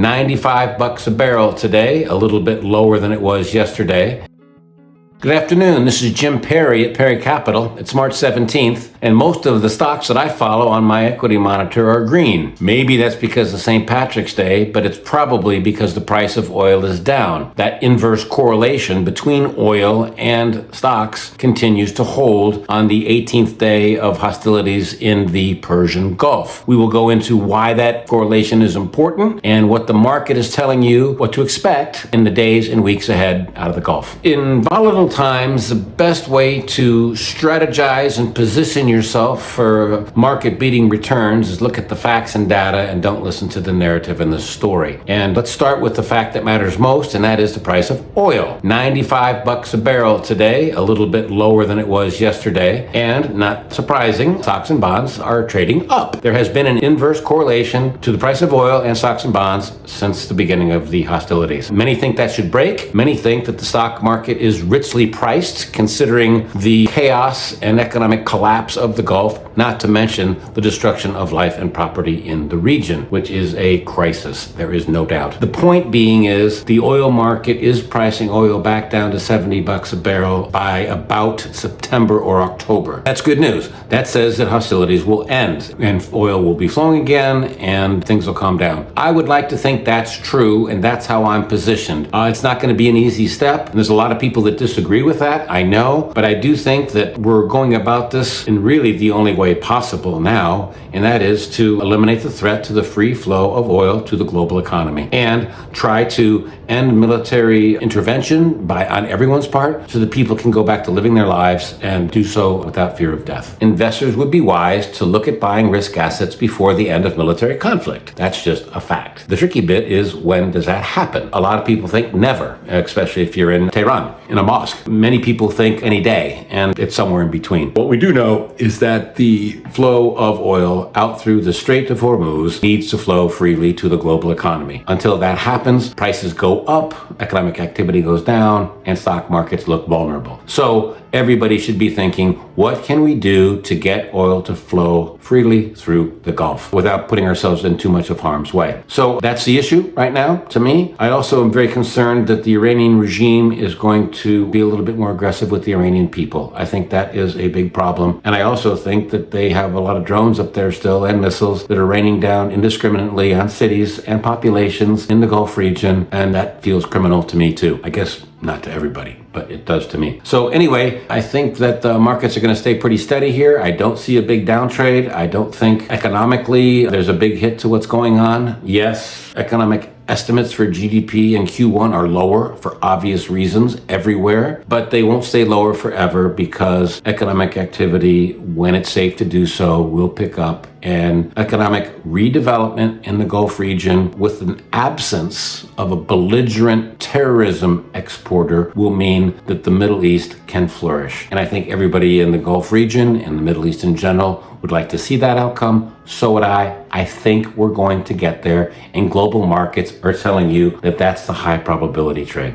$95 a barrel today, a little bit lower than it was yesterday. Good afternoon, this is Jim Perry at Perry Capital. It's March 17th, and most of the stocks that I follow on my equity monitor are green. Maybe that's because of St. Patrick's Day, but it's probably because the price of oil is down. That inverse correlation between oil and stocks continues to hold on the 18th day of hostilities in the Persian Gulf. We will go into why that correlation is important and what the market is telling you what to expect in the days and weeks ahead out of the Gulf. In volatile times, the best way to strategize and position yourself for market-beating returns is look at the facts and data and don't listen to the narrative and the story. And let's start with the fact that matters most, and that is the price of oil. $95 a barrel today, a little bit lower than it was yesterday, and not surprising, stocks and bonds are trading up. There has been an inverse correlation to the price of oil and stocks and bonds since the beginning of the hostilities. Many think that should break. Many think that the stock market is richly priced considering the chaos and economic collapse of the Gulf, not to mention the destruction of life and property in the region, which is a crisis. There is no doubt. The point being is the oil market is pricing oil back down to $70 a barrel by about September or October. That's good news. That says that hostilities will end and oil will be flowing again and things will calm down. I would like to think that's true, and that's how I'm positioned. It's not going to be an easy step, and there's a lot of people that disagree with that, I know, but I do think that we're going about this in really the only way possible now, and that is to eliminate the threat to the free flow of oil to the global economy and try to end military intervention on everyone's part so that people can go back to living their lives and do so without fear of death. Investors would be wise to look at buying risk assets before the end of military conflict. That's just a fact. The tricky bit is, when does that happen? A lot of people think never, especially if you're in Tehran, in a mosque. Many people think any day, and it's somewhere in between. What we do know is that the flow of oil out through the Strait of Hormuz needs to flow freely to the global economy. Until that happens, prices go up, economic activity goes down, and stock markets look vulnerable. So everybody should be thinking, what can we do to get oil to flow freely through the Gulf without putting ourselves in too much of harm's way? So that's the issue right now, to me. I also am very concerned that the Iranian regime is going to be a little bit more aggressive with the Iranian people. I think that is a big problem. And I also think that they have a lot of drones up there still and missiles that are raining down indiscriminately on cities and populations in the Gulf region. And that feels criminal to me too. I guess not to everybody, but it does to me. So anyway, I think that the markets are going to stay pretty steady here. I don't see a big downtrade. I don't think economically there's a big hit to what's going on. Yes, economic estimates for GDP in Q1 are lower for obvious reasons everywhere, but they won't stay lower forever because economic activity, when it's safe to do so, will pick up, and economic redevelopment in the Gulf region with an absence of a belligerent terrorism exporter will mean that the Middle East can flourish. And I think everybody in the Gulf region and the Middle East in general would like to see that outcome. So would I. I think we're going to get there, and global markets are telling you that that's the high probability trade.